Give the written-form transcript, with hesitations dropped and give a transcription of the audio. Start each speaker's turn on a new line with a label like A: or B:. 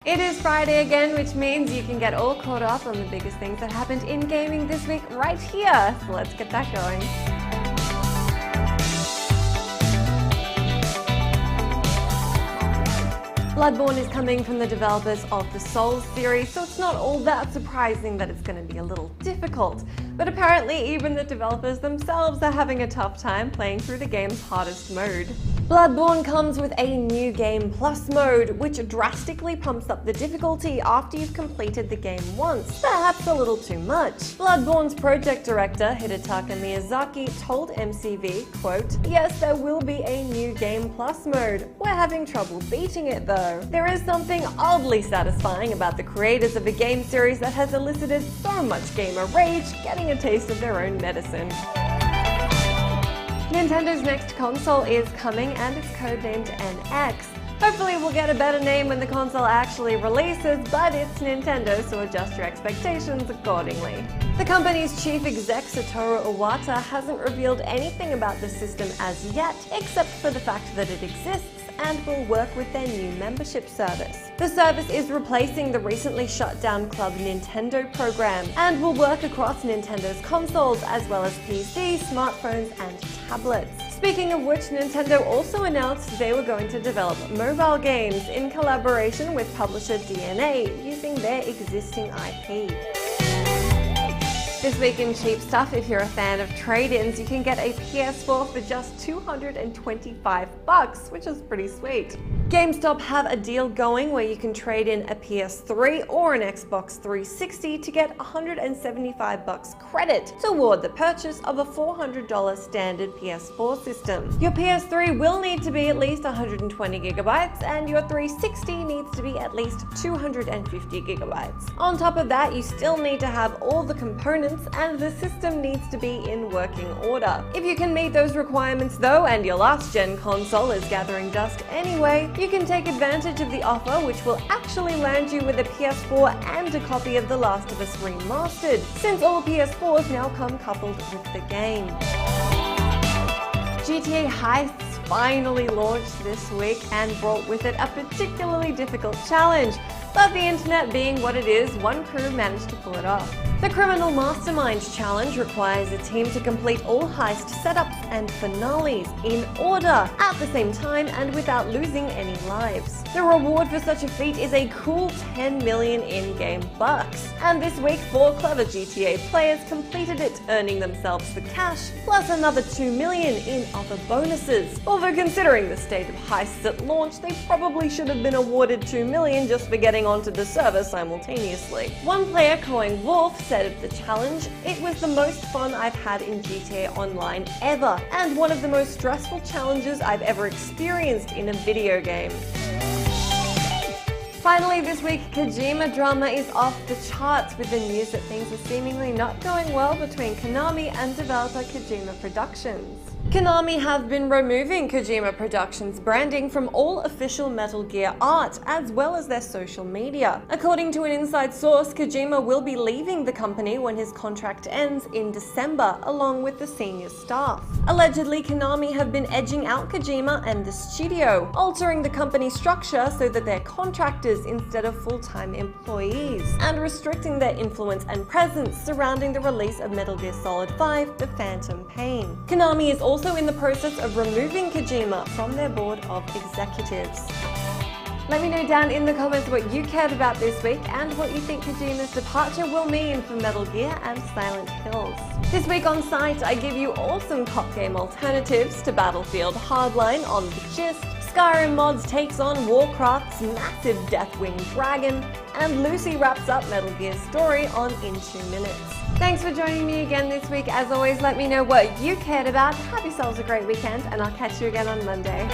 A: It is Friday again, which means you can get all caught up on the biggest things that happened in gaming this week right here. So let's get that going. Bloodborne is coming from the developers of the Souls series, so it's not all that surprising that it's going to be a little difficult. But apparently even the developers themselves are having a tough time playing through the game's hardest mode. Bloodborne comes with a new Game Plus mode, which drastically pumps up the difficulty after you've completed the game once, perhaps a little too much. Bloodborne's project director, Hidetaka Miyazaki, told MCV, quote, "Yes, there will be a new Game Plus mode. We're having trouble beating it though. There is something oddly satisfying about the creators of a game series that has elicited so much gamer rage getting a taste of their own medicine." Nintendo next console is coming and it's codenamed NX. Hopefully we'll get a better name when the console actually releases, but it's Nintendo, so adjust your expectations accordingly. The company's chief exec Satoru Iwata hasn't revealed anything about the system as yet, except for the fact that it exists and will work with their new membership service. The service is replacing the recently shut down Club Nintendo program and will work across Nintendo's consoles as well as PC, smartphones and tablets. Speaking of which, Nintendo also announced they were going to develop mobile games in collaboration with publisher DNA using their existing IP. This week in cheap stuff, if you're a fan of trade-ins, you can get a PS4 for just $225, which is pretty sweet. GameStop have a deal going where you can trade in a PS3 or an Xbox 360 to get $175 credit toward the purchase of a $400 standard PS4 system. Your PS3 will need to be at least 120 gigabytes and your 360 needs to be at least 250 gigabytes. On top of that, you still need to have all the components and the system needs to be in working order. If you can meet those requirements though, and your last gen console is gathering dust anyway, you can take advantage of the offer, which will actually land you with a PS4 and a copy of The Last of Us Remastered, since all PS4s now come coupled with the game. GTA Heists finally launched this week and brought with it a particularly difficult challenge, but the internet being what it is, one crew managed to pull it off. The Criminal Masterminds Challenge requires a team to complete all heist setups and finales in order at the same time and without losing any lives. The reward for such a feat is a cool 10 million in-game bucks. And this week, 4 clever GTA players completed it, earning themselves the cash, plus another 2 million in other bonuses. Although considering the state of heists at launch, they probably should have been awarded 2 million just for getting onto the server simultaneously. One player, Coing Wolf, said of the challenge, "It was the most fun I've had in GTA Online ever, and one of the most stressful challenges I've ever experienced in a video game." Finally this week, Kojima Drama is off the charts with the news that things are seemingly not going well between Konami and developer Kojima Productions. Konami have been removing Kojima Productions' branding from all official Metal Gear art, as well as their social media. According to an inside source, Kojima will be leaving the company when his contract ends in December, along with the senior staff. Allegedly, Konami have been edging out Kojima and the studio, altering the company structure so that they're contractors instead of full-time employees, and restricting their influence and presence surrounding the release of Metal Gear Solid 5: The Phantom Pain. Konami is also in the process of removing Kojima from their board of executives. Let me know down in the comments what you cared about this week and what you think Kojima's departure will mean for Metal Gear and Silent Hills. This week on site, I give you awesome cop game alternatives to Battlefield Hardline on the Gist, Skyrim Mods takes on Warcraft's massive Deathwing Dragon, and Lucy wraps up Metal Gear's story on In 2 Minutes. Thanks for joining me again this week. As always, let me know what you cared about. Have yourselves a great weekend, and I'll catch you again on Monday.